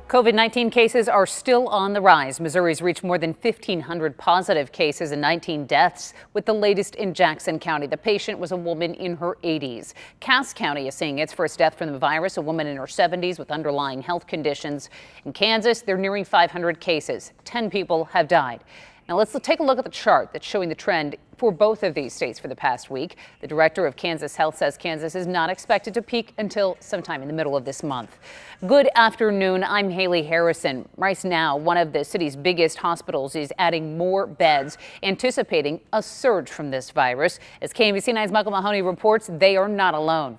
COVID-19 cases are still on the rise. Missouri's reached more than 1,500 positive cases and 19 deaths, with the latest in Jackson County. The patient was a woman in her 80s. Cass County is seeing its first death from the virus, a woman in her 70s with underlying health conditions. In Kansas, they're nearing 500 cases. 10 people have died. Now let's take a look at the chart that's showing the trend for both of these states for the past week. The director of Kansas Health says Kansas is not expected to peak until sometime in the middle of this month. Good afternoon. I'm Haley Harrison. Right now, one of the city's biggest hospitals is adding more beds, anticipating a surge from this virus. As KMBC 9's Michael Mahoney reports, they are not alone.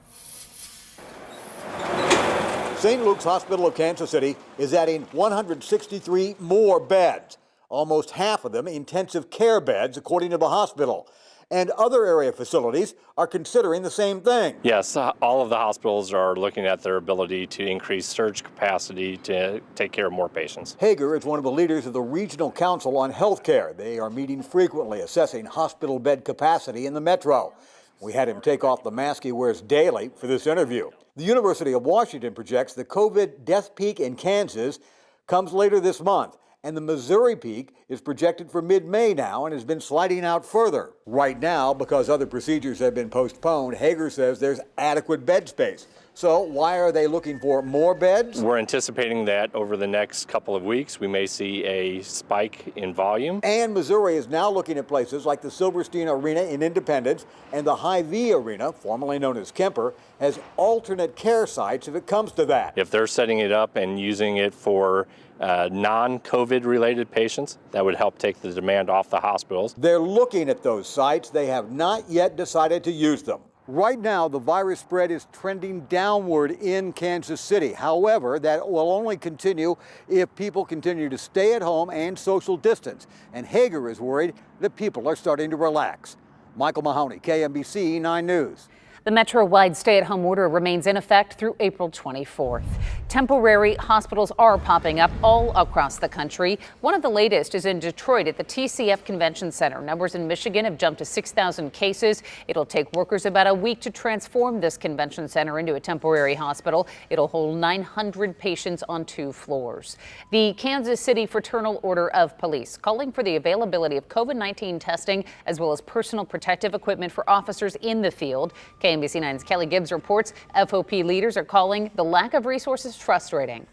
St. Luke's Hospital of Kansas City is adding 163 more beds. Almost half of them intensive care beds, according to the hospital. And other area facilities are considering the same thing. Yes, all of the hospitals are looking at their ability to increase surge capacity to take care of more patients. Hager is one of the leaders of the Regional Council on Health Care. They are meeting frequently, assessing hospital bed capacity in the metro. We had him take off the mask he wears daily for this interview. The University of Washington projects the COVID death peak in Kansas comes later this month. And the Missouri peak is projected for mid-May now and has been sliding out further. Right now, because other procedures have been postponed, Hager says there's adequate bed space. So why are they looking for more beds? We're anticipating that over the next couple of weeks, we may see a spike in volume. And Missouri is now looking at places like the Silverstein Arena in Independence, and the Hy-Vee Arena, formerly known as Kemper, has alternate care sites if it comes to that. If they're setting it up and using it for non-COVID related patients, that would help take the demand off the hospitals. They're looking at those sites. They have not yet decided to use them. Right now, the virus spread is trending downward in Kansas City. However, that will only continue if people continue to stay at home and social distance. And Hager is worried that people are starting to relax. Michael Mahoney, KMBC 9 News. The metro-wide stay-at-home order remains in effect through April 24th. Temporary hospitals are popping up all across the country. One of the latest is in Detroit at the TCF Convention Center. Numbers in Michigan have jumped to 6,000 cases. It'll take workers about a week to transform this convention center into a temporary hospital. It'll hold 900 patients on 2 floors. The Kansas City Fraternal Order of Police calling for the availability of COVID-19 testing as well as personal protective equipment for officers in the field. KMBC 9's Kelly Gibbs reports FOP leaders are calling the lack of resources frustrating.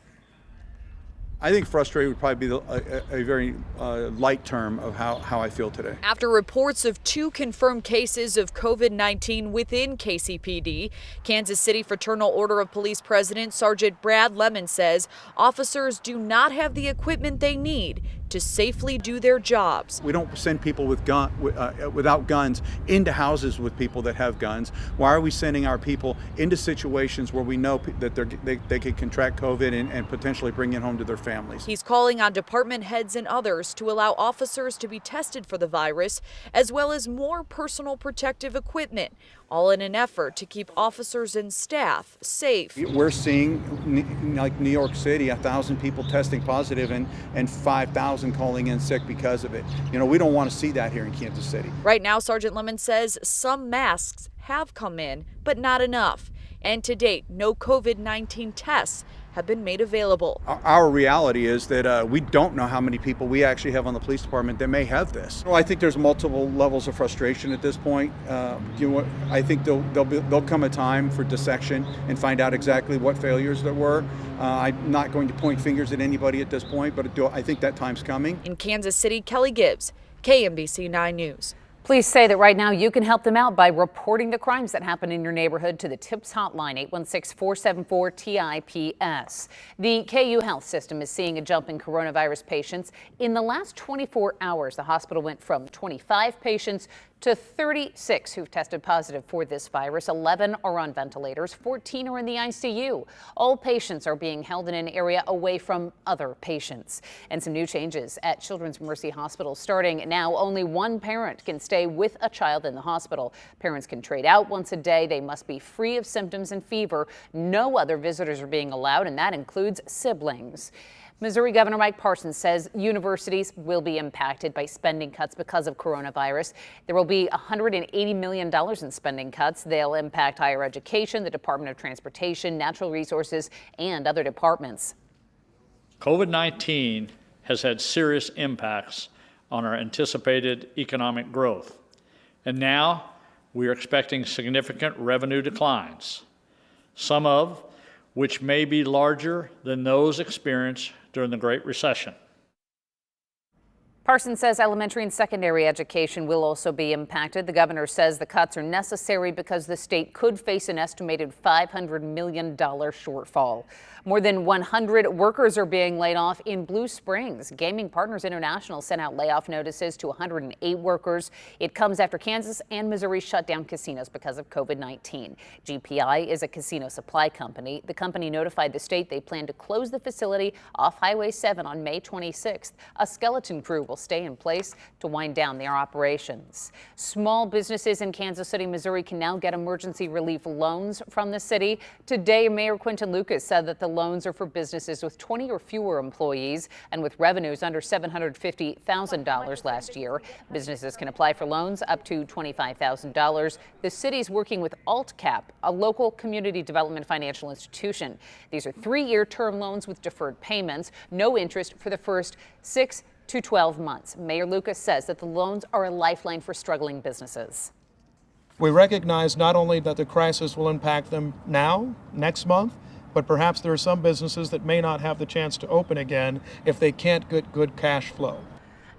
I think frustrated would probably be a very light term of how I feel today. After reports of 2 confirmed cases of COVID-19 within KCPD, Kansas City Fraternal Order of Police President Sergeant Brad Lemon says officers do not have the equipment they need to safely do their jobs. We don't send people with without guns into houses with people that have guns. Why are we sending our people into situations where we know that they could contract COVID and potentially bring it home to their families? He's calling on department heads and others to allow officers to be tested for the virus, as well as more personal protective equipment, all in an effort to keep officers and staff safe. We're seeing, like New York City, 1,000 people testing positive and 5,000 calling in sick because of it. You know, we don't want to see that here in Kansas City. Right now, Sergeant Lemon says some masks have come in, but not enough. And to date, no COVID-19 tests have been made available. Our reality is that we don't know how many people we actually have on the police department that may have this. Well, I think there's multiple levels of frustration at this point. I think there'll come a time for dissection and find out exactly what failures there were. I'm not going to point fingers at anybody at this point, but I think that time's coming. In Kansas City, Kelly Gibbs, KMBC 9 News. Police say that right now you can help them out by reporting the crimes that happen in your neighborhood to the TIPS hotline, 816-474-TIPS. The KU Health System is seeing a jump in coronavirus patients. In the last 24 hours, the hospital went from 25 patients to 36 who've tested positive for this virus. 11 are on ventilators, 14 are in the ICU. All patients are being held in an area away from other patients. And some new changes at Children's Mercy Hospital. Starting now, only one parent can stay with a child in the hospital. Parents can trade out once a day. They must be free of symptoms and fever. No other visitors are being allowed, and that includes siblings. Missouri Governor Mike Parson says universities will be impacted by spending cuts because of coronavirus. There will be $180 million in spending cuts. They'll impact higher education, the Department of Transportation, Natural Resources, and other departments. COVID-19 has had serious impacts on our anticipated economic growth, and now we are expecting significant revenue declines, some of which may be larger than those experienced during the Great Recession. Parsons says elementary and secondary education will also be impacted. The governor says the cuts are necessary because the state could face an estimated $500 million shortfall. More than 100 workers are being laid off in Blue Springs. Gaming Partners International sent out layoff notices to 108 workers. It comes after Kansas and Missouri shut down casinos because of COVID-19. GPI is a casino supply company. The company notified the state they plan to close the facility off Highway 7 on May 26th. A skeleton crew will stay in place to wind down their operations. Small businesses in Kansas City, Missouri can now get emergency relief loans from the city. Today, Mayor Quinton Lucas said that the loans are for businesses with 20 or fewer employees and with revenues under $750,000 last year. Businesses can apply for loans up to $25,000. The city's working with AltCap, a local community development financial institution. These are 3-year term loans with deferred payments, no interest for the first 6 to 12 months. Mayor Lucas says that the loans are a lifeline for struggling businesses. We recognize not only that the crisis will impact them now, next month, but perhaps there are some businesses that may not have the chance to open again if they can't get good cash flow.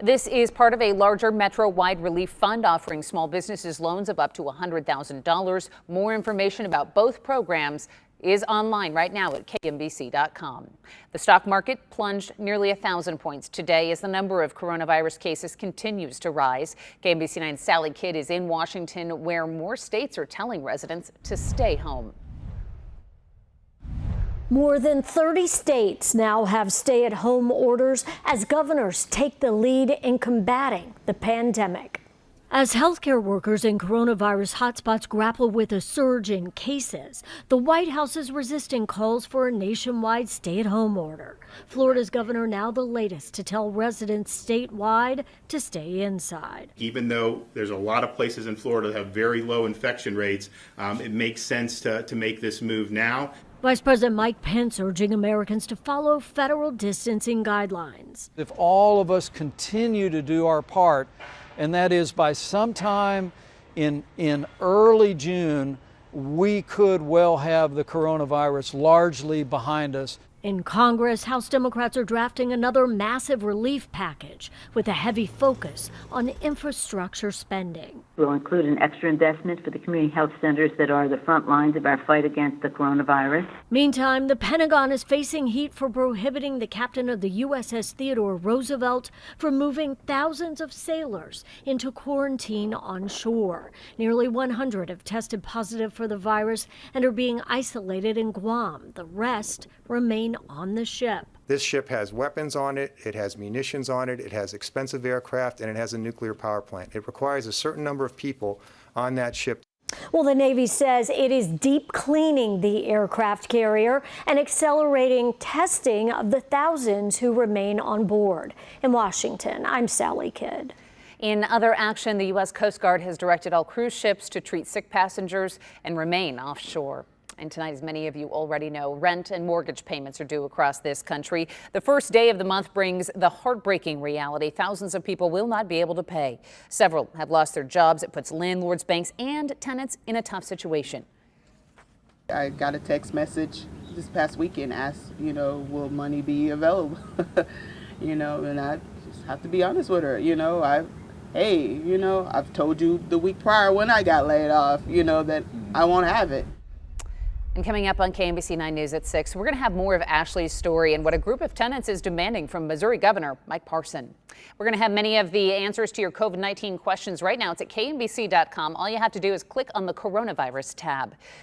This is part of a larger metro-wide relief fund offering small businesses loans of up to $100,000. More information about both programs is online right now at KMBC.com. The stock market plunged nearly 1,000 points today as the number of coronavirus cases continues to rise. KMBC 9's Sally Kidd is in Washington, where more states are telling residents to stay home. More than 30 states now have stay-at-home orders as governors take the lead in combating the pandemic. As healthcare workers in coronavirus hotspots grapple with a surge in cases, the White House is resisting calls for a nationwide stay-at-home order. Florida's governor now the latest to tell residents statewide to stay inside. Even though there's a lot of places in Florida that have very low infection rates, it makes sense to make this move now. Vice President Mike Pence urging Americans to follow federal distancing guidelines. If all of us continue to do our part, and that is by sometime in early June, we could well have the coronavirus largely behind us. In Congress, House Democrats are drafting another massive relief package with a heavy focus on infrastructure spending. We'll include an extra investment for the community health centers that are the front lines of our fight against the coronavirus. Meantime, the Pentagon is facing heat for prohibiting the captain of the USS Theodore Roosevelt from moving thousands of sailors into quarantine on shore. Nearly 100 have tested positive for the virus and are being isolated in Guam. The rest remain on the ship. This ship has weapons on it, it has munitions on it, it has expensive aircraft, and it has a nuclear power plant. It requires a certain number of people on that ship. Well, the Navy says it is deep cleaning the aircraft carrier and accelerating testing of the thousands who remain on board. In Washington, I'm Sally Kidd. In other action, the U.S. Coast Guard has directed all cruise ships to treat sick passengers and remain offshore. And tonight, as many of you already know, rent and mortgage payments are due across this country. The first day of the month brings the heartbreaking reality. Thousands of people will not be able to pay. Several have lost their jobs. It puts landlords, banks, and tenants in a tough situation. I got a text message this past weekend, asked, will money be available? And I just have to be honest with her. I've told you the week prior when I got laid off, that I won't have it. And coming up on KMBC 9 News at 6, we're going to have more of Ashley's story and what a group of tenants is demanding from Missouri Governor Mike Parson. We're going to have many of the answers to your COVID-19 questions right now. It's at KMBC.com. All you have to do is click on the coronavirus tab.